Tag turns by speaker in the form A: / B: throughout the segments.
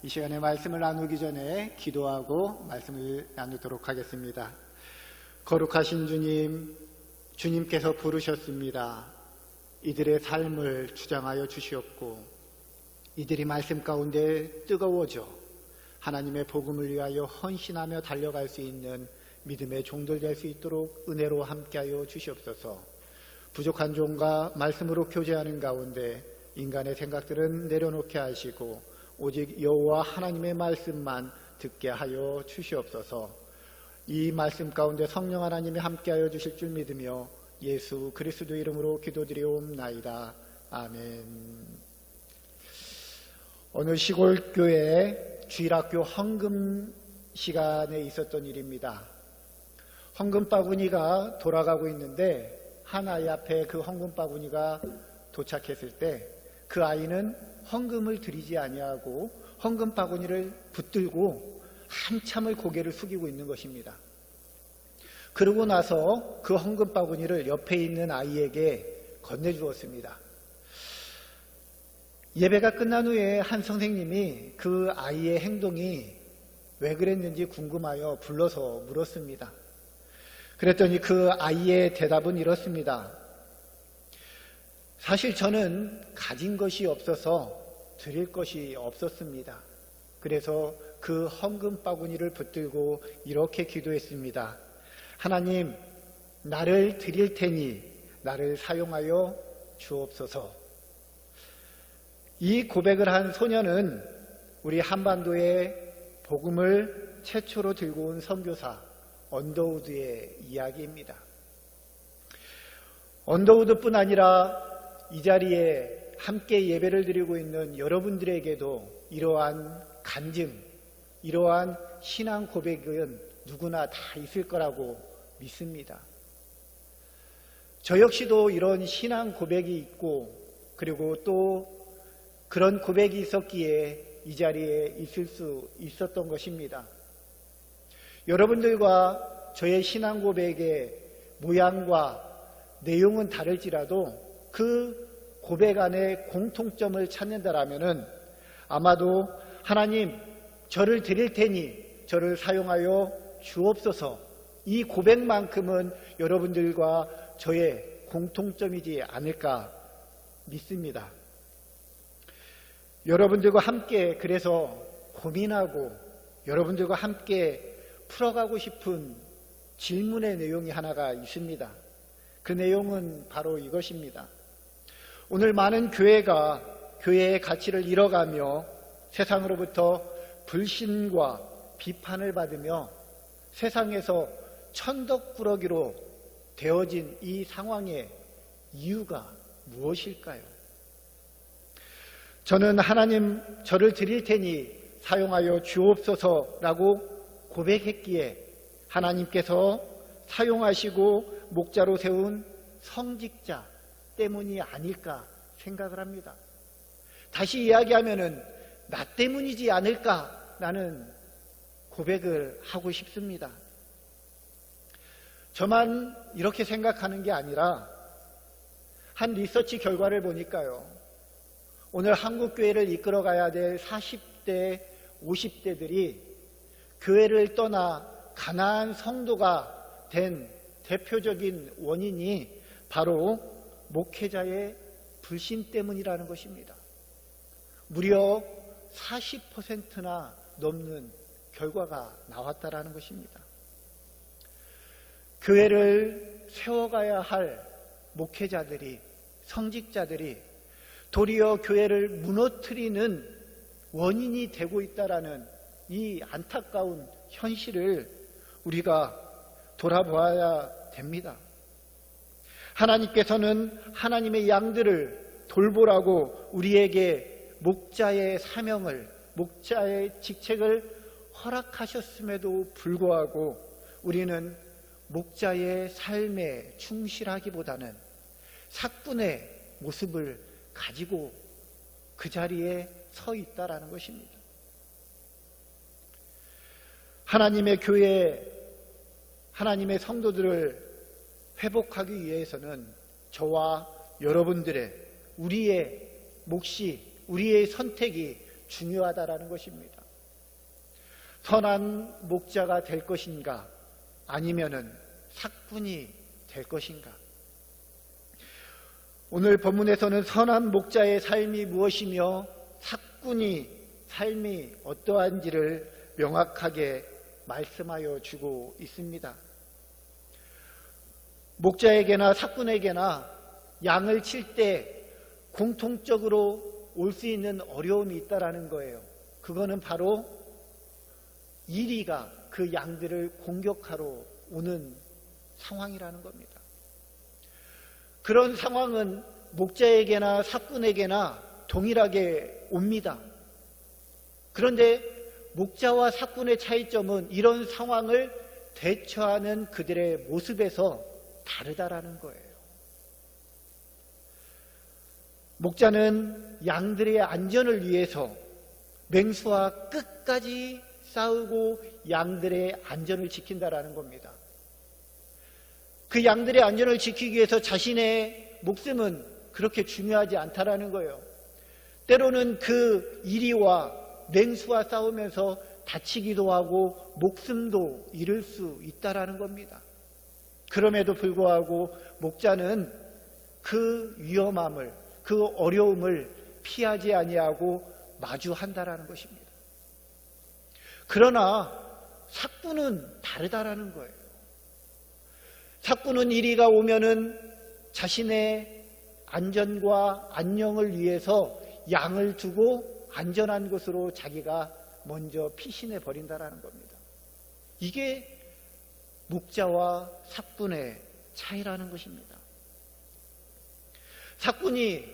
A: 이 시간에 말씀을 나누기 전에 기도하고 말씀을 나누도록 하겠습니다. 거룩하신 주님, 주님께서 부르셨습니다. 이들의 삶을 주장하여 주시었고 이들이 말씀 가운데 뜨거워져 하나님의 복음을 위하여 헌신하며 달려갈 수 있는 믿음의 종들 될 수 있도록 은혜로 함께하여 주시옵소서. 부족한 종과 말씀으로 교제하는 가운데 인간의 생각들은 내려놓게 하시고 오직 여호와 하나님의 말씀만 듣게 하여 주시옵소서. 이 말씀 가운데 성령 하나님이 함께하여 주실 줄 믿으며 예수 그리스도 이름으로 기도드리옵나이다. 아멘. 어느 시골교회 주일학교 헌금 시간에 있었던 일입니다. 헌금 바구니가 돌아가고 있는데 한 아이 앞에 그 헌금 바구니가 도착했을 때 그 아이는 헌금을 드리지 아니하고 헌금 바구니를 붙들고 한참을 고개를 숙이고 있는 것입니다. 그러고 나서 그 헌금 바구니를 옆에 있는 아이에게 건네주었습니다. 예배가 끝난 후에 한 선생님이 그 아이의 행동이 왜 그랬는지 궁금하여 불러서 물었습니다. 그랬더니 그 아이의 대답은 이렇습니다. 사실 저는 가진 것이 없어서 드릴 것이 없었습니다. 그래서 그 헌금 바구니를 붙들고 이렇게 기도했습니다. 하나님, 나를 드릴 테니 나를 사용하여 주옵소서. 이 고백을 한 소녀는 우리 한반도에 복음을 최초로 들고 온 선교사 언더우드의 이야기입니다. 언더우드뿐 아니라 이 자리에 함께 예배를 드리고 있는 여러분들에게도 이러한 간증, 이러한 신앙 고백은 누구나 다 있을 거라고 믿습니다. 저 역시도 이런 신앙 고백이 있고 그리고 또 그런 고백이 있었기에 이 자리에 있을 수 있었던 것입니다. 여러분들과 저의 신앙 고백의 모양과 내용은 다를지라도 그 고백 안에 공통점을 찾는다라면은 아마도 하나님, 저를 드릴 테니 저를 사용하여 주옵소서. 이 고백만큼은 여러분들과 저의 공통점이지 않을까 믿습니다. 여러분들과 함께 그래서 고민하고 여러분들과 함께 풀어가고 싶은 질문의 내용이 하나가 있습니다. 그 내용은 바로 이것입니다. 오늘 많은 교회가 교회의 가치를 잃어가며 세상으로부터 불신과 비판을 받으며 세상에서 천덕꾸러기로 되어진 이 상황의 이유가 무엇일까요? 저는 하나님, 저를 드릴 테니 사용하여 주옵소서라고 고백했기에 하나님께서 사용하시고 목자로 세운 성직자 때문이 아닐까 생각을 합니다. 다시 이야기하면은 나 때문이지 않을까라는 고백을 하고 싶습니다. 저만 이렇게 생각하는 게 아니라 한 리서치 결과를 보니까요. 오늘 한국교회를 이끌어가야 될 40대, 50대들이 교회를 떠나 가난한 성도가 된 대표적인 원인이 바로 목회자의 불신 때문이라는 것입니다. 무려 40%나 넘는 결과가 나왔다라는 것입니다. 교회를 세워가야 할 목회자들이, 성직자들이 도리어 교회를 무너뜨리는 원인이 되고 있다라는 이 안타까운 현실을 우리가 돌아보아야 됩니다. 하나님께서는 하나님의 양들을 돌보라고 우리에게 목자의 사명을, 목자의 직책을 허락하셨음에도 불구하고 우리는 목자의 삶에 충실하기보다는 사꾼의 모습을 가지고 그 자리에 서 있다라는 것입니다. 하나님의 교회, 하나님의 성도들을 회복하기 위해서는 저와 여러분들의, 우리의 몫이, 우리의 선택이 중요하다라는 것입니다. 선한 목자가 될 것인가, 아니면은 삭군이 될 것인가. 오늘 본문에서는 선한 목자의 삶이 무엇이며 삭군이 삶이 어떠한지를 명확하게 말씀하여 주고 있습니다. 목자에게나 삭군에게나 양을 칠 때 공통적으로 올 수 있는 어려움이 있다라는 거예요. 그거는 바로 이리가 그 양들을 공격하러 오는 상황이라는 겁니다. 그런 상황은 목자에게나 삭군에게나 동일하게 옵니다. 그런데 목자와 삭군의 차이점은 이런 상황을 대처하는 그들의 모습에서 다르다라는 거예요. 목자는 양들의 안전을 위해서 맹수와 끝까지 싸우고 양들의 안전을 지킨다라는 겁니다. 그 양들의 안전을 지키기 위해서 자신의 목숨은 그렇게 중요하지 않다라는 거예요. 때로는 그 이리와 맹수와 싸우면서 다치기도 하고 목숨도 잃을 수 있다라는 겁니다. 그럼에도 불구하고 목자는 그 위험함을, 그 어려움을 피하지 아니하고 마주한다라는 것입니다. 그러나 삭군은 다르다라는 거예요. 삭군은 이리가 오면은 자신의 안전과 안녕을 위해서 양을 두고 안전한 곳으로 자기가 먼저 피신해 버린다라는 겁니다. 이게 목자와 삭군의 차이라는 것입니다. 삭군이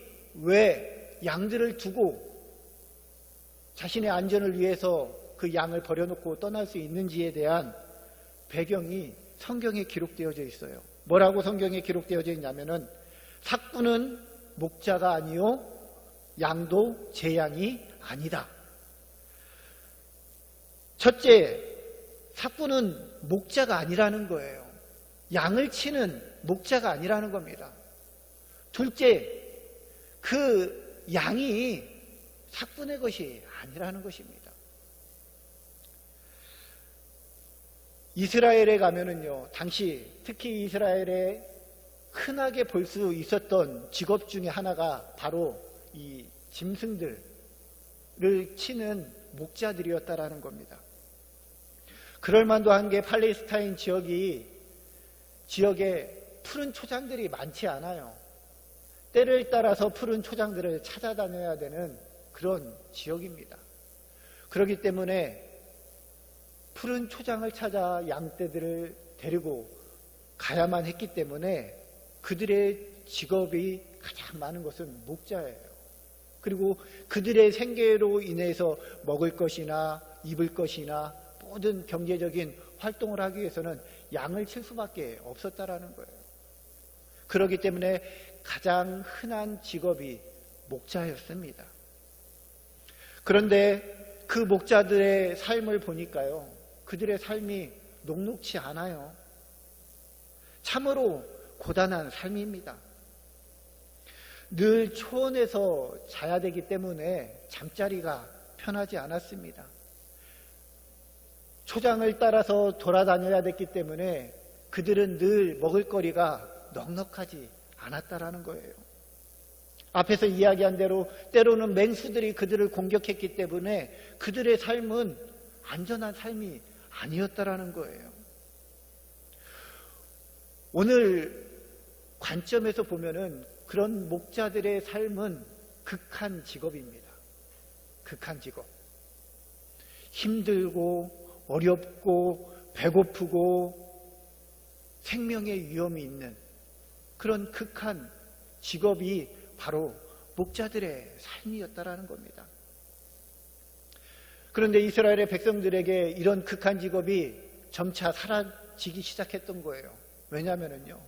A: 왜 양들을 두고 자신의 안전을 위해서 그 양을 버려놓고 떠날 수 있는지에 대한 배경이 성경에 기록되어져 있어요. 뭐라고 성경에 기록되어져 있냐면은 삭군은 목자가 아니요 양도 제 양이 아니다. 첫째, 삭군은 목자가 아니라는 거예요. 양을 치는 목자가 아니라는 겁니다. 둘째, 그 양이 삭군의 것이 아니라는 것입니다. 이스라엘에 가면은요, 당시 특히 이스라엘에 흔하게 볼 수 있었던 직업 중에 하나가 바로 이 짐승들을 치는 목자들이었다라는 겁니다. 그럴만도 한 게 팔레스타인 지역에 푸른 초장들이 많지 않아요. 때를 따라서 푸른 초장들을 찾아다녀야 되는 그런 지역입니다. 그렇기 때문에 푸른 초장을 찾아 양떼들을 데리고 가야만 했기 때문에 그들의 직업이 가장 많은 것은 목자예요. 그리고 그들의 생계로 인해서 먹을 것이나 입을 것이나 모든 경제적인 활동을 하기 위해서는 양을 칠 수밖에 없었다라는 거예요. 그렇기 때문에 가장 흔한 직업이 목자였습니다. 그런데 그 목자들의 삶을 보니까요, 그들의 삶이 녹록치 않아요. 참으로 고단한 삶입니다. 늘 초원에서 자야 되기 때문에 잠자리가 편하지 않았습니다. 초장을 따라서 돌아다녀야 됐기 때문에 그들은 늘 먹을거리가 넉넉하지 않았다라는 거예요. 앞에서 이야기한 대로 때로는 맹수들이 그들을 공격했기 때문에 그들의 삶은 안전한 삶이 아니었다라는 거예요. 오늘 관점에서 보면은 그런 목자들의 삶은 극한 직업입니다. 극한 직업. 힘들고 어렵고 배고프고 생명의 위험이 있는 그런 극한 직업이 바로 목자들의 삶이었다라는 겁니다. 그런데 이스라엘의 백성들에게 이런 극한 직업이 점차 사라지기 시작했던 거예요. 왜냐하면요,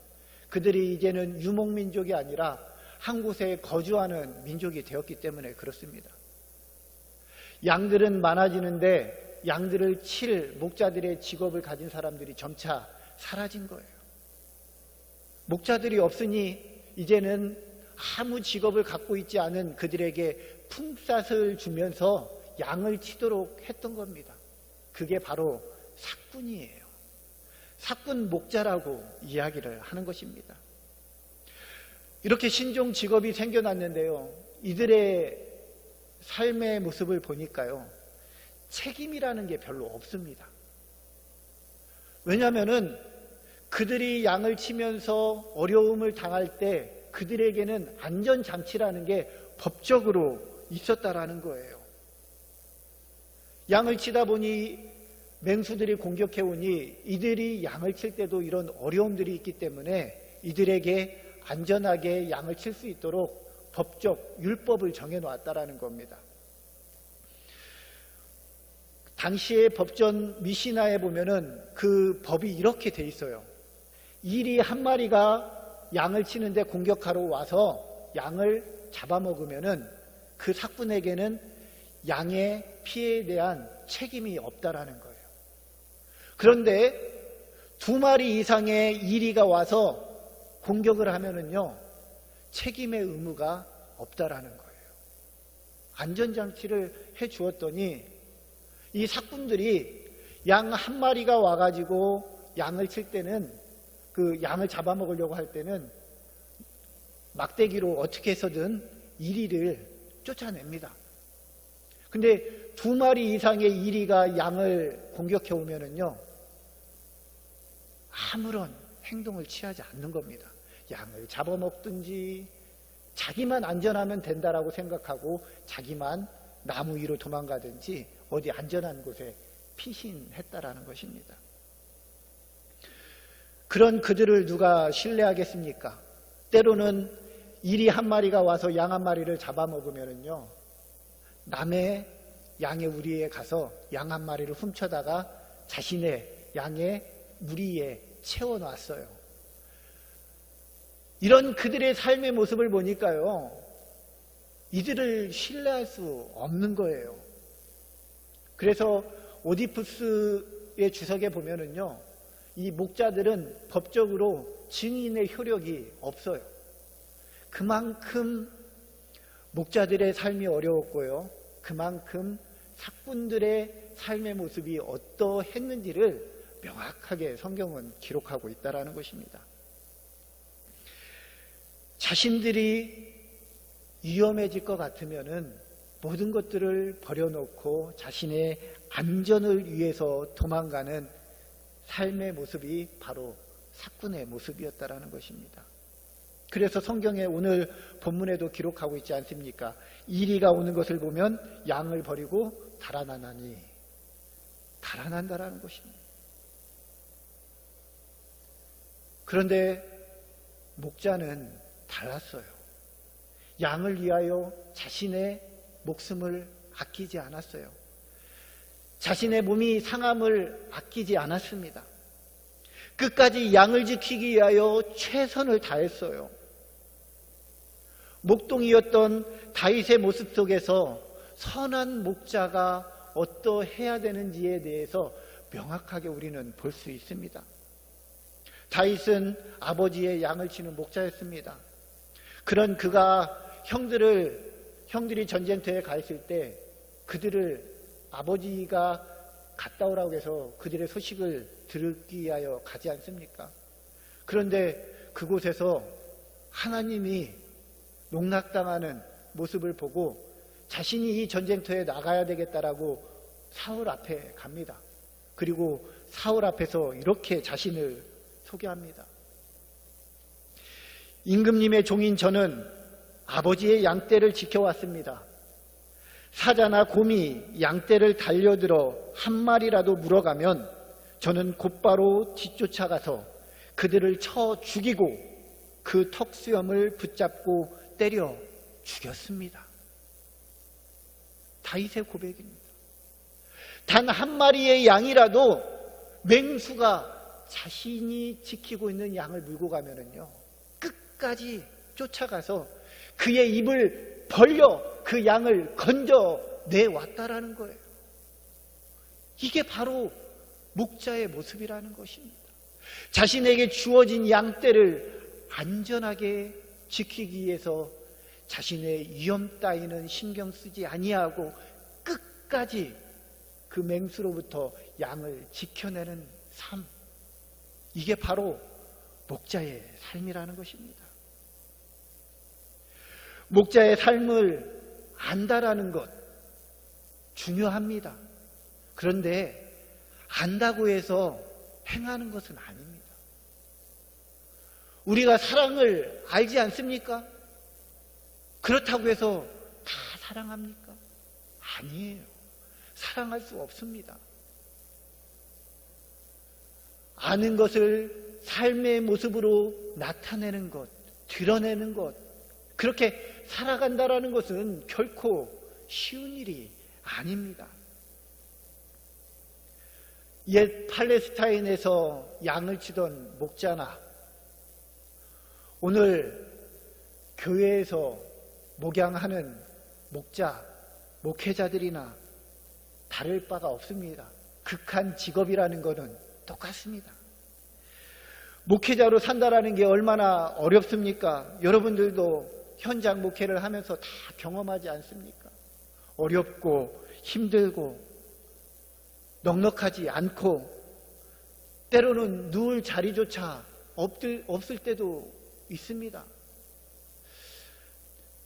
A: 그들이 이제는 유목민족이 아니라 한 곳에 거주하는 민족이 되었기 때문에 그렇습니다. 양들은 많아지는데 양들을 칠 목자들의 직업을 가진 사람들이 점차 사라진 거예요. 목자들이 없으니 이제는 아무 직업을 갖고 있지 않은 그들에게 품삯을 주면서 양을 치도록 했던 겁니다. 그게 바로 삭군이에요. 삭군 목자라고 이야기를 하는 것입니다. 이렇게 신종 직업이 생겨났는데요, 이들의 삶의 모습을 보니까요, 책임이라는 게 별로 없습니다. 왜냐하면은 그들이 양을 치면서 어려움을 당할 때 그들에게는 안전장치라는 게 법적으로 있었다라는 거예요. 양을 치다 보니 맹수들이 공격해 오니 이들이 양을 칠 때도 이런 어려움들이 있기 때문에 이들에게 안전하게 양을 칠 수 있도록 법적 율법을 정해놓았다라는 겁니다. 당시의 법전 미시나에 보면은 그 법이 이렇게 돼 있어요. 일이 한 마리가 양을 치는데 공격하러 와서 양을 잡아먹으면은 그 삭군에게는 양의 피해에 대한 책임이 없다라는 거예요. 그런데 2마리 이상의 이리가 와서 공격을 하면은요, 책임의 의무가 없다라는 거예요. 안전장치를 해 주었더니 이 삭군들이 양 한 마리가 와가지고 양을 칠 때는, 그 양을 잡아먹으려고 할 때는 막대기로 어떻게 해서든 이리를 쫓아냅니다. 근데 2마리 이상의 이리가 양을 공격해 오면은요, 아무런 행동을 취하지 않는 겁니다. 양을 잡아먹든지 자기만 안전하면 된다라고 생각하고 자기만 나무 위로 도망가든지 어디 안전한 곳에 피신했다라는 것입니다. 그런 그들을 누가 신뢰하겠습니까? 때로는 이리 한 마리가 와서 양 한 마리를 잡아먹으면은요, 남의 양의 우리에 가서 양 한 마리를 훔쳐다가 자신의 양의 무리에 채워놨어요. 이런 그들의 삶의 모습을 보니까요, 이들을 신뢰할 수 없는 거예요. 그래서 오디푸스의 주석에 보면은요, 이 목자들은 법적으로 증인의 효력이 없어요. 그만큼 목자들의 삶이 어려웠고요, 그만큼 삭군들의 삶의 모습이 어떠했는지를 명확하게 성경은 기록하고 있다는 것입니다. 자신들이 위험해질 것 같으면은 모든 것들을 버려놓고 자신의 안전을 위해서 도망가는 삶의 모습이 바로 삭군의 모습이었다라는 것입니다. 그래서 성경에 오늘 본문에도 기록하고 있지 않습니까? 이리가 오는 것을 보면 양을 버리고 달아나나니, 달아난다라는 것입니다. 그런데 목자는 달랐어요. 양을 위하여 자신의 목숨을 아끼지 않았어요. 자신의 몸이 상함을 아끼지 않았습니다. 끝까지 양을 지키기 위하여 최선을 다했어요. 목동이었던 다윗의 모습 속에서 선한 목자가 어떠해야 되는지에 대해서 명확하게 우리는 볼 수 있습니다. 다윗은 아버지의 양을 치는 목자였습니다. 그런 그가 형들이 전쟁터에 가 있을 때 그들을 아버지가 갔다 오라고 해서 그들의 소식을 듣기 위하여 가지 않습니까? 그런데 그곳에서 하나님이 농락당하는 모습을 보고 자신이 이 전쟁터에 나가야 되겠다라고 사울 앞에 갑니다. 그리고 사울 앞에서 이렇게 자신을 소개합니다. 임금님의 종인 저는 아버지의 양떼를 지켜왔습니다. 사자나 곰이 양떼를 달려들어 한 마리라도 물어가면 저는 곧바로 뒤쫓아가서 그들을 쳐 죽이고 그 턱수염을 붙잡고 때려 죽였습니다. 다윗의 고백입니다. 단 한 마리의 양이라도 맹수가 자신이 지키고 있는 양을 물고 가면은요, 끝까지 쫓아가서 그의 입을 벌려 그 양을 건져내왔다라는 거예요. 이게 바로 목자의 모습이라는 것입니다. 자신에게 주어진 양떼를 안전하게 지키기 위해서 자신의 위험 따위는 신경 쓰지 아니하고 끝까지 그 맹수로부터 양을 지켜내는 삶, 이게 바로 목자의 삶이라는 것입니다. 목자의 삶을 안다라는 것 중요합니다. 그런데 안다고 해서 행하는 것은 아닙니다. 우리가 사랑을 알지 않습니까? 그렇다고 해서 다 사랑합니까? 아니에요. 사랑할 수 없습니다. 아는 것을 삶의 모습으로 나타내는 것, 드러내는 것, 그렇게 살아간다라는 것은 결코 쉬운 일이 아닙니다. 옛 팔레스타인에서 양을 치던 목자나 오늘 교회에서 목양하는 목자, 목회자들이나 다를 바가 없습니다. 극한 직업이라는 것은 똑같습니다. 목회자로 산다라는 게 얼마나 어렵습니까? 여러분들도 현장 목회를 하면서 다 경험하지 않습니까? 어렵고 힘들고 넉넉하지 않고 때로는 누울 자리조차 없을 때도 있습니다.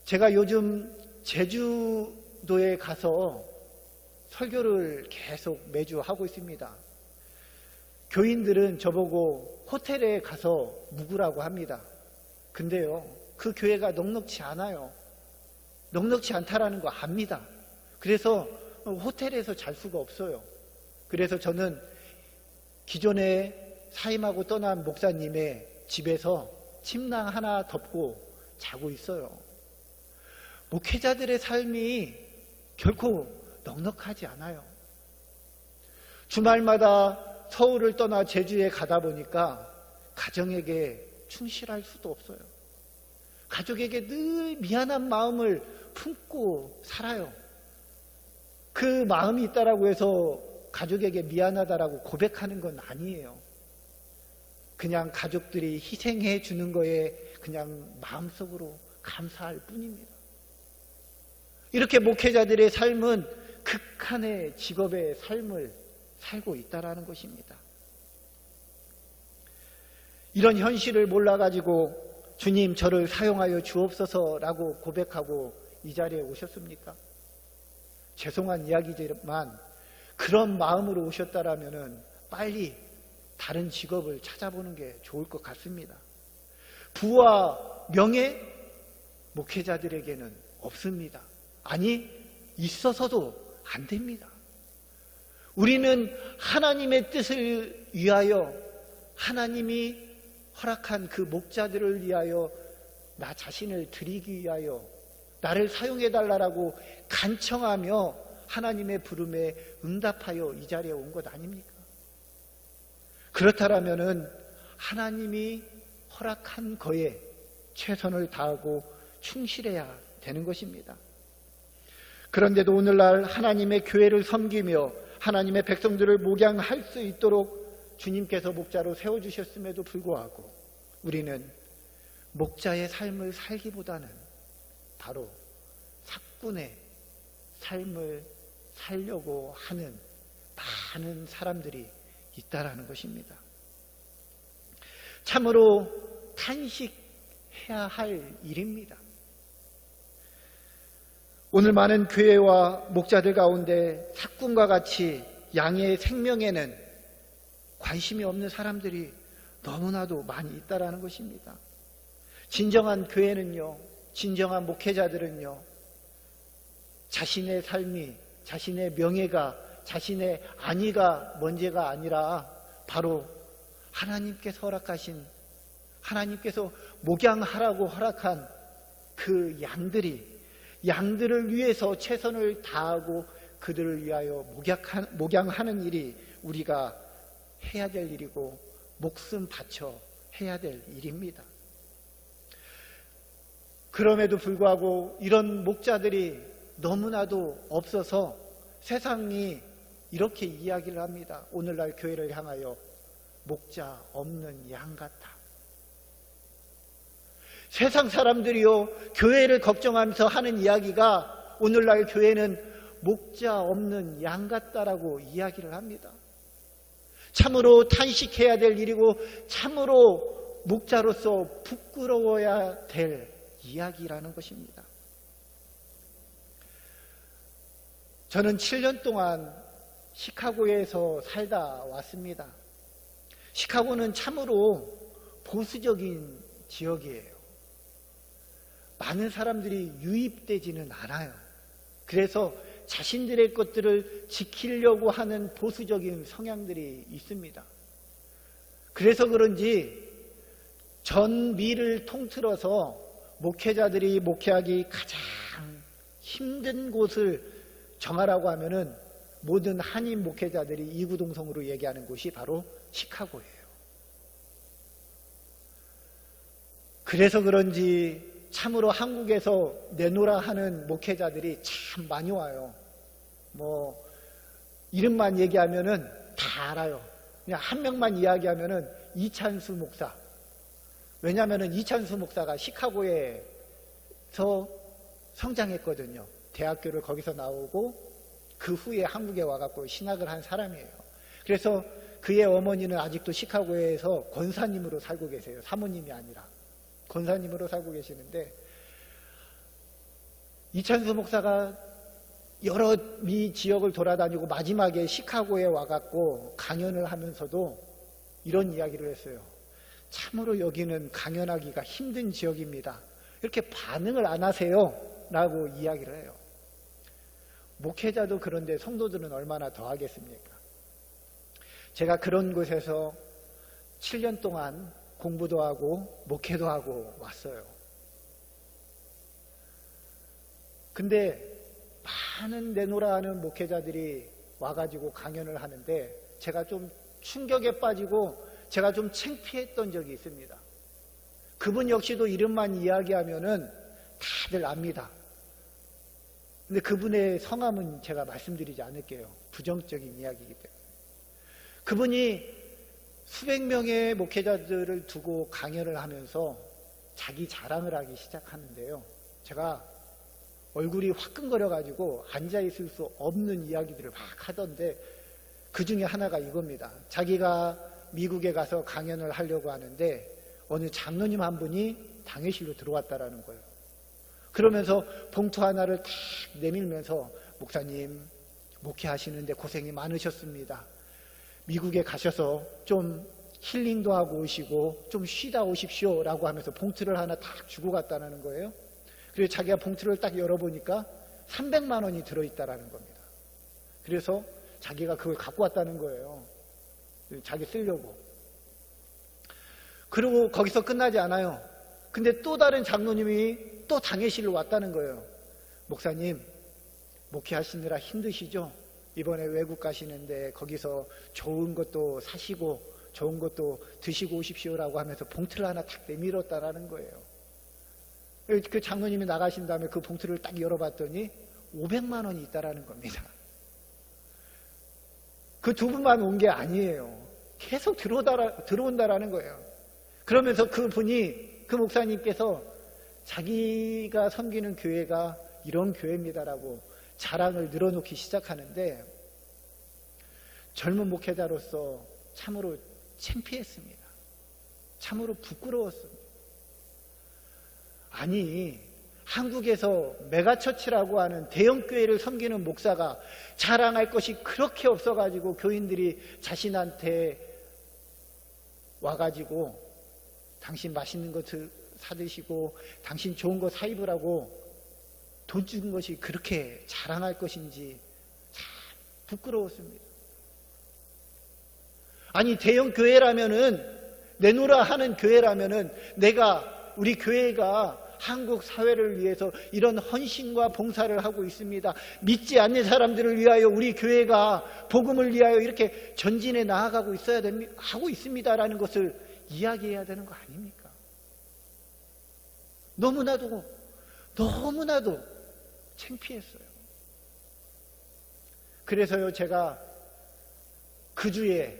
A: 제가 요즘 제주도에 가서 설교를 계속 매주 하고 있습니다. 교인들은 저보고 호텔에 가서 묵으라고 합니다. 근데요, 그 교회가 넉넉지 않아요. 넉넉지 않다라는 거 압니다. 그래서 호텔에서 잘 수가 없어요. 그래서 저는 기존에 사임하고 떠난 목사님의 집에서 침낭 하나 덮고 자고 있어요. 목회자들의 삶이 결코 넉넉하지 않아요. 주말마다 서울을 떠나 제주에 가다 보니까 가정에게 충실할 수도 없어요. 가족에게 늘 미안한 마음을 품고 살아요. 그 마음이 있다라고 해서 가족에게 미안하다라고 고백하는 건 아니에요. 그냥 가족들이 희생해 주는 거에 그냥 마음속으로 감사할 뿐입니다. 이렇게 목회자들의 삶은 극한의 직업의 삶을 살고 있다라는 것입니다. 이런 현실을 몰라가지고 주님 저를 사용하여 주옵소서라고 고백하고 이 자리에 오셨습니까? 죄송한 이야기지만 그런 마음으로 오셨다라면 빨리 다른 직업을 찾아보는 게 좋을 것 같습니다. 부와 명예 목회자들에게는 없습니다. 아니, 있어서도 안 됩니다. 우리는 하나님의 뜻을 위하여 하나님이 허락한 그 목자들을 위하여 나 자신을 드리기 위하여 나를 사용해달라고 간청하며 하나님의 부름에 응답하여 이 자리에 온 것 아닙니까? 그렇다면은 하나님이 허락한 거에 최선을 다하고 충실해야 되는 것입니다. 그런데도 오늘날 하나님의 교회를 섬기며 하나님의 백성들을 목양할 수 있도록 주님께서 목자로 세워주셨음에도 불구하고 우리는 목자의 삶을 살기보다는 바로 사꾼의 삶을 살려고 하는 많은 사람들이 있다라는 것입니다. 참으로 탄식해야 할 일입니다. 오늘 많은 교회와 목자들 가운데 사꾼과 같이 양의 생명에는 관심이 없는 사람들이 너무나도 많이 있다라는 것입니다. 진정한 교회는요, 진정한 목회자들은요, 자신의 삶이, 자신의 명예가, 자신의 안위가 문제가 아니라 바로 하나님께서 허락하신, 하나님께서 목양하라고 허락한 그 양들을 위해서 최선을 다하고 그들을 위하여 목양하는 일이 우리가 해야 될 일이고 목숨 바쳐 해야 될 일입니다. 그럼에도 불구하고 이런 목자들이 너무나도 없어서 세상이 이렇게 이야기를 합니다. 오늘날 교회를 향하여 목자 없는 양 같아. 세상 사람들이요, 교회를 걱정하면서 하는 이야기가 오늘날 교회는 목자 없는 양 같다라고 이야기를 합니다. 참으로 탄식해야 될 일이고 참으로 목자로서 부끄러워야 될 이야기라는 것입니다. 저는 7년 동안 시카고에서 살다 왔습니다. 시카고는 참으로 보수적인 지역이에요. 많은 사람들이 유입되지는 않아요. 그래서 자신들의 것들을 지키려고 하는 보수적인 성향들이 있습니다. 그래서 그런지 전 미를 통틀어서 목회자들이 목회하기 가장 힘든 곳을 정하라고 하면은 모든 한인 목회자들이 이구동성으로 얘기하는 곳이 바로 시카고예요. 그래서 그런지 참으로 한국에서 내노라 하는 목회자들이 참 많이 와요. 뭐 이름만 얘기하면은 다 알아요. 그냥 한 명만 이야기하면은 이찬수 목사. 왜냐하면은 이찬수 목사가 시카고에서 성장했거든요. 대학교를 거기서 나오고 그 후에 한국에 와갖고 신학을 한 사람이에요. 그래서 그의 어머니는 아직도 시카고에서 권사님으로 살고 계세요. 사모님이 아니라 권사님으로 살고 계시는데, 이찬수 목사가 여러 미 지역을 돌아다니고 마지막에 시카고에 와갖고 강연을 하면서도 이런 이야기를 했어요. 참으로 여기는 강연하기가 힘든 지역입니다. 이렇게 반응을 안 하세요 라고 이야기를 해요. 목회자도 그런데 성도들은 얼마나 더 하겠습니까? 제가 그런 곳에서 7년 동안 공부도 하고 목회도 하고 왔어요. 근데 많은 내노라 하는 목회자들이 와가지고 강연을 하는데 제가 좀 충격에 빠지고 제가 좀 창피했던 적이 있습니다. 그분 역시도 이름만 이야기하면은 다들 압니다. 근데 그분의 성함은 제가 말씀드리지 않을게요. 부정적인 이야기이기 때문에. 그분이 수백 명의 목회자들을 두고 강연을 하면서 자기 자랑을 하기 시작하는데요. 제가 얼굴이 화끈거려가지고 앉아있을 수 없는 이야기들을 막 하던데 그 중에 하나가 이겁니다. 자기가 미국에 가서 강연을 하려고 하는데 어느 장로님 한 분이 당회실로 들어왔다라는 거예요. 그러면서 봉투 하나를 탁 내밀면서 목사님 목회하시는데 고생이 많으셨습니다. 미국에 가셔서 좀 힐링도 하고 오시고 좀 쉬다 오십시오 라고 하면서 봉투를 하나 딱 주고 갔다는 거예요. 그래서 자기가 봉투를 딱 열어보니까 300만 원이 들어있다라는 겁니다. 그래서 자기가 그걸 갖고 왔다는 거예요. 자기 쓰려고. 그리고 거기서 끝나지 않아요. 근데 또 다른 장로님이 또 당회실로 왔다는 거예요. 목사님 목회하시느라 힘드시죠? 이번에 외국 가시는데 거기서 좋은 것도 사시고 좋은 것도 드시고 오십시오라고 하면서 봉투를 하나 탁 내밀었다라는 거예요. 그 장로님이 나가신 다음에 그 봉투를 딱 열어봤더니 500만 원이 있다라는 겁니다. 그 두 분만 온 게 아니에요. 계속 들어온다라는 거예요. 그러면서 그 분이, 그 목사님께서 자기가 섬기는 교회가 이런 교회입니다라고 자랑을 늘어놓기 시작하는데 젊은 목회자로서 참으로 창피했습니다. 참으로 부끄러웠습니다. 아니, 한국에서 메가처치라고 하는 대형교회를 섬기는 목사가 자랑할 것이 그렇게 없어가지고 교인들이 자신한테 와가지고 당신 맛있는 거 사드시고 당신 좋은 거 사 입으라고 돈 준 것이 그렇게 자랑할 것인지 참 부끄러웠습니다. 아니, 대형 교회라면은, 내노라 하는 교회라면은 내가, 우리 교회가 한국 사회를 위해서 이런 헌신과 봉사를 하고 있습니다. 믿지 않는 사람들을 위하여 우리 교회가 복음을 위하여 이렇게 전진해 나아가고 있어야 됩니다. 하고 있습니다라는 것을 이야기해야 되는 거 아닙니까? 너무나도 창피했어요. 그래서요, 제가 그 주에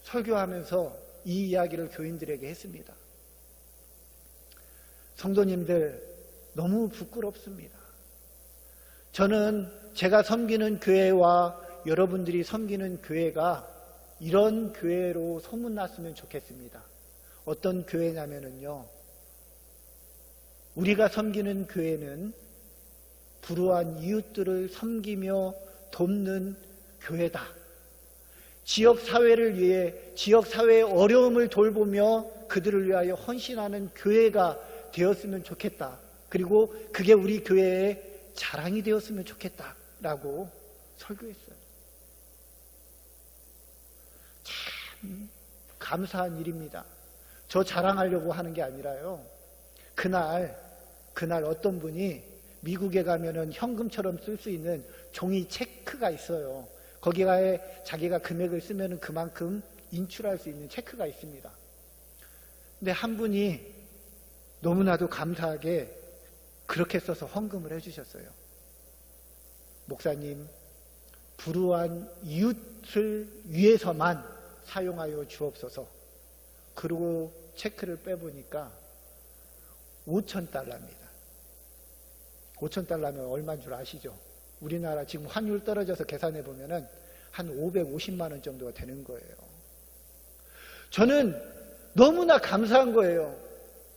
A: 설교하면서 이 이야기를 교인들에게 했습니다. 성도님들, 너무 부끄럽습니다. 저는 제가 섬기는 교회와 여러분들이 섬기는 교회가 이런 교회로 소문났으면 좋겠습니다. 어떤 교회냐면요, 우리가 섬기는 교회는 불우한 이웃들을 섬기며 돕는 교회다. 지역사회를 위해 지역사회의 어려움을 돌보며 그들을 위하여 헌신하는 교회가 되었으면 좋겠다. 그리고 그게 우리 교회의 자랑이 되었으면 좋겠다라고 설교했어요. 참 감사한 일입니다. 저 자랑하려고 하는 게 아니라요, 그날 어떤 분이 미국에 가면은 현금처럼 쓸 수 있는 종이 체크가 있어요. 거기에 자기가 금액을 쓰면은 그만큼 인출할 수 있는 체크가 있습니다. 근데 한 분이 너무나도 감사하게 그렇게 써서 헌금을 해주셨어요. 목사님, 불우한 이웃을 위해서만 사용하여 주옵소서. 그리고 체크를 빼보니까 $5,000입니다. $5,000면 얼마인 줄 아시죠? 우리나라 지금 환율 떨어져서 계산해 보면은 한 550만 원 정도가 되는 거예요. 저는 너무나 감사한 거예요.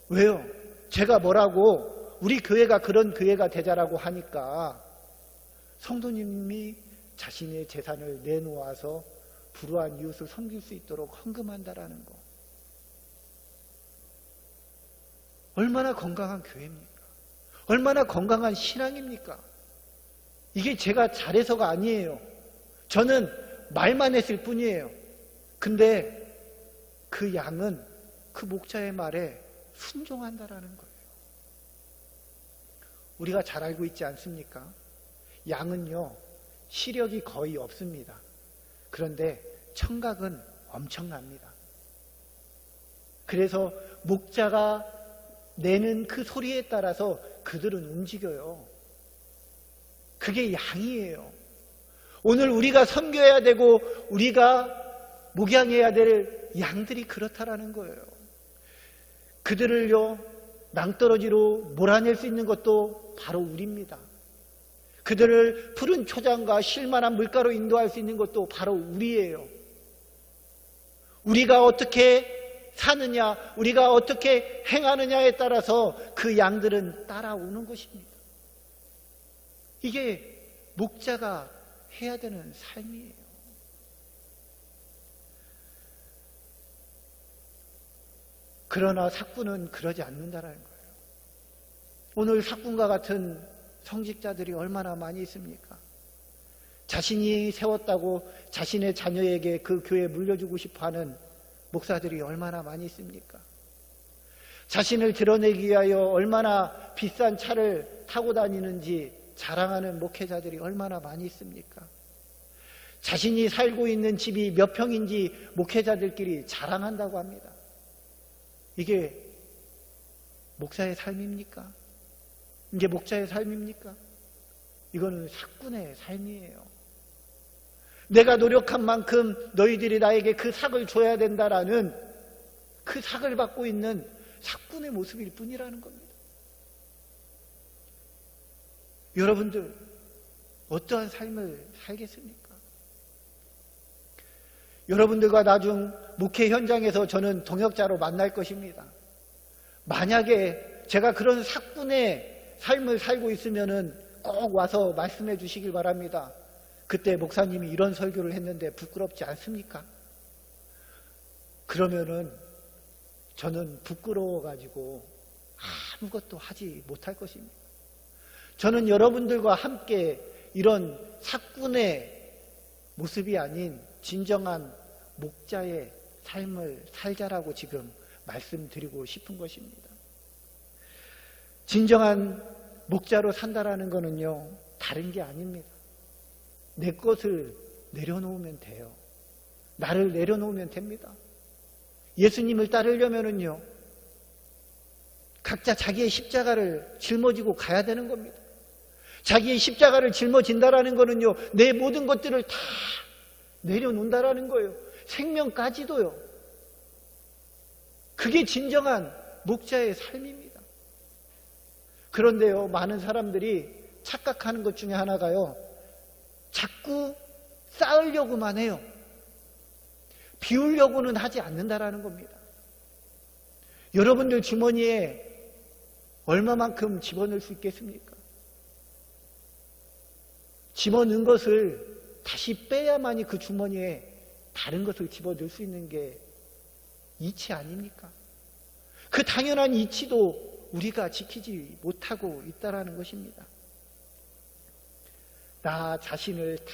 A: 왜요? 제가 뭐라고 우리 교회가 그런 교회가 되자라고 하니까 성도님이 자신의 재산을 내놓아서 불우한 이웃을 섬길 수 있도록 헌금한다라는 거. 얼마나 건강한 교회입니까? 얼마나 건강한 신앙입니까? 이게 제가 잘해서가 아니에요. 저는 말만 했을 뿐이에요. 근데 그 양은 그 목자의 말에 순종한다라는 거예요. 우리가 잘 알고 있지 않습니까? 양은요, 시력이 거의 없습니다. 그런데 청각은 엄청납니다. 그래서 목자가 내는 그 소리에 따라서 그들은 움직여요. 그게 양이에요. 오늘 우리가 섬겨야 되고 우리가 목양해야 될 양들이 그렇다라는 거예요. 그들을요, 낭떠러지로 몰아낼 수 있는 것도 바로 우리입니다. 그들을 푸른 초장과 쉴만한 물가로 인도할 수 있는 것도 바로 우리예요. 우리가 어떻게 사느냐, 우리가 어떻게 행하느냐에 따라서 그 양들은 따라오는 것입니다. 이게 목자가 해야 되는 삶이에요. 그러나 삭군은 그러지 않는다는 거예요. 오늘 삭군과 같은 성직자들이 얼마나 많이 있습니까? 자신이 세웠다고 자신의 자녀에게 그 교회에 물려주고 싶어하는 목사들이 얼마나 많이 있습니까? 자신을 드러내기 위하여 얼마나 비싼 차를 타고 다니는지 자랑하는 목회자들이 얼마나 많이 있습니까? 자신이 살고 있는 집이 몇 평인지 목회자들끼리 자랑한다고 합니다. 이게 목사의 삶입니까? 이게 목자의 삶입니까? 이거는 삭군의 삶이에요. 내가 노력한 만큼 너희들이 나에게 그 삭을 줘야 된다라는 그 삭을 받고 있는 삭군의 모습일 뿐이라는 겁니다. 여러분들 어떠한 삶을 살겠습니까? 여러분들과 나중 목회 현장에서 저는 동역자로 만날 것입니다. 만약에 제가 그런 삭군의 삶을 살고 있으면은 꼭 와서 말씀해 주시길 바랍니다. 그때 목사님이 이런 설교를 했는데 부끄럽지 않습니까? 그러면은 저는 부끄러워가지고 아무것도 하지 못할 것입니다. 저는 여러분들과 함께 이런 삭군의 모습이 아닌 진정한 목자의 삶을 살자라고 지금 말씀드리고 싶은 것입니다. 진정한 목자로 산다라는 거는요, 다른 게 아닙니다. 내 것을 내려놓으면 돼요. 나를 내려놓으면 됩니다. 예수님을 따르려면은요, 각자 자기의 십자가를 짊어지고 가야 되는 겁니다. 자기의 십자가를 짊어진다라는 거는요, 내 모든 것들을 다 내려놓는다라는 거예요. 생명까지도요. 그게 진정한 목자의 삶입니다. 그런데요, 많은 사람들이 착각하는 것 중에 하나가요, 자꾸 쌓으려고만 해요. 비우려고는 하지 않는다라는 겁니다. 여러분들 주머니에 얼마만큼 집어넣을 수 있겠습니까? 집어넣은 것을 다시 빼야만이 그 주머니에 다른 것을 집어넣을 수 있는 게 이치 아닙니까? 그 당연한 이치도 우리가 지키지 못하고 있다라는 것입니다. 나 자신을 다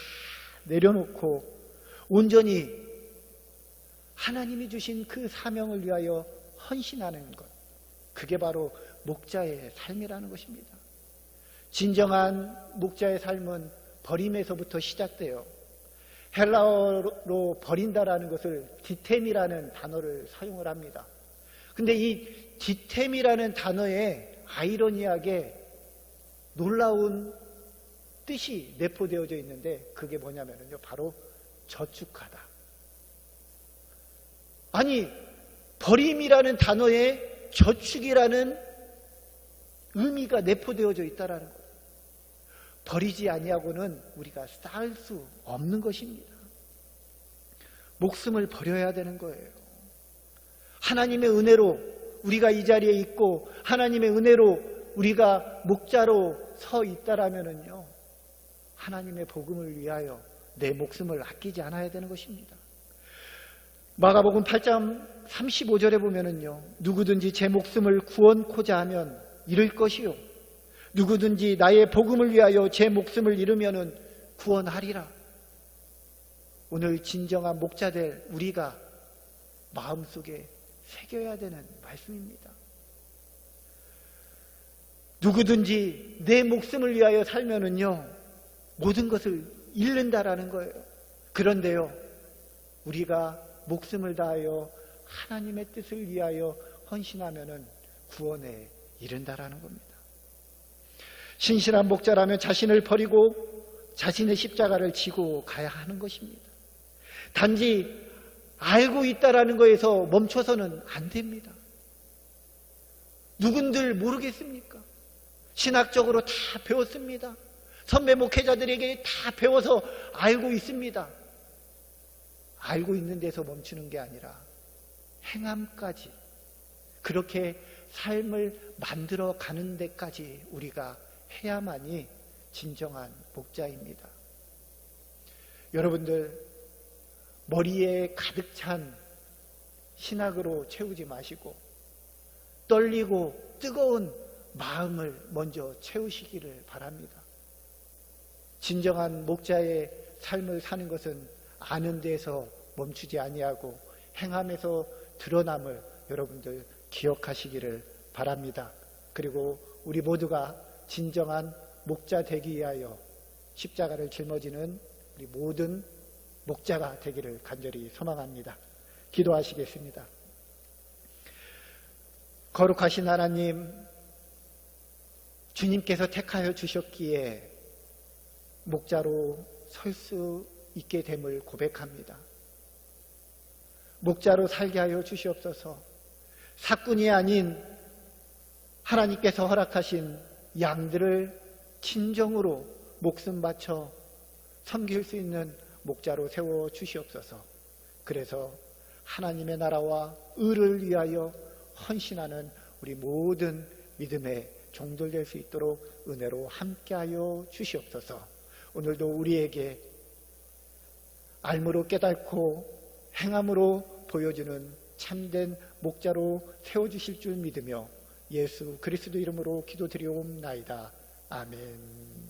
A: 내려놓고 온전히 하나님이 주신 그 사명을 위하여 헌신하는 것, 그게 바로 목자의 삶이라는 것입니다. 진정한 목자의 삶은 버림에서부터 시작돼요. 헬라어로 버린다라는 것을 디템이라는 단어를 사용을 합니다. 근데 이 디템이라는 단어에 아이러니하게 놀라운 뜻이 내포되어져 있는데 그게 뭐냐면요, 바로 저축하다. 아니, 버림이라는 단어에 저축이라는 의미가 내포되어져 있다라는 거예요. 버리지 아니하고는 우리가 쌓을 수 없는 것입니다. 목숨을 버려야 되는 거예요. 하나님의 은혜로 우리가 이 자리에 있고 하나님의 은혜로 우리가 목자로 서 있다라면은요, 하나님의 복음을 위하여 내 목숨을 아끼지 않아야 되는 것입니다. 마가복음 8장 35절에 보면은요, 누구든지 제 목숨을 구원코자 하면 잃을 것이요, 누구든지 나의 복음을 위하여 제 목숨을 잃으면은 구원하리라. 오늘 진정한 목자될 우리가 마음속에 새겨야 되는 말씀입니다. 누구든지 내 목숨을 위하여 살면은요, 모든 것을 잃는다라는 거예요. 그런데요, 우리가 목숨을 다하여 하나님의 뜻을 위하여 헌신하면은 구원에 이른다라는 겁니다. 신실한 목자라면 자신을 버리고 자신의 십자가를 지고 가야 하는 것입니다. 단지 알고 있다라는 거에서 멈춰서는 안 됩니다. 누군들 모르겠습니까? 신학적으로 다 배웠습니다. 선배 목회자들에게 다 배워서 알고 있습니다. 알고 있는 데서 멈추는 게 아니라 행함까지, 그렇게 삶을 만들어 가는 데까지 우리가 해야만이 진정한 목자입니다. 여러분들, 머리에 가득 찬 신학으로 채우지 마시고 떨리고 뜨거운 마음을 먼저 채우시기를 바랍니다. 진정한 목자의 삶을 사는 것은 아는 데서 멈추지 아니하고 행함에서 드러남을 여러분들 기억하시기를 바랍니다. 그리고 우리 모두가 진정한 목자 되기 위하여 십자가를 짊어지는 우리 모든 목자가 되기를 간절히 소망합니다. 기도하시겠습니다. 거룩하신 하나님, 주님께서 택하여 주셨기에 목자로 설 수 있게 됨을 고백합니다. 목자로 살게 하여 주시옵소서. 사꾼이 아닌 하나님께서 허락하신 양들을 진정으로 목숨 바쳐 섬길 수 있는 목자로 세워 주시옵소서. 그래서 하나님의 나라와 의를 위하여 헌신하는 우리 모든 믿음의 종들 될 수 있도록 은혜로 함께하여 주시옵소서. 오늘도 우리에게 알므로 깨닫고 행함으로 보여주는 참된 목자로 세워주실 줄 믿으며 예수 그리스도 이름으로 기도드리옵나이다. 아멘.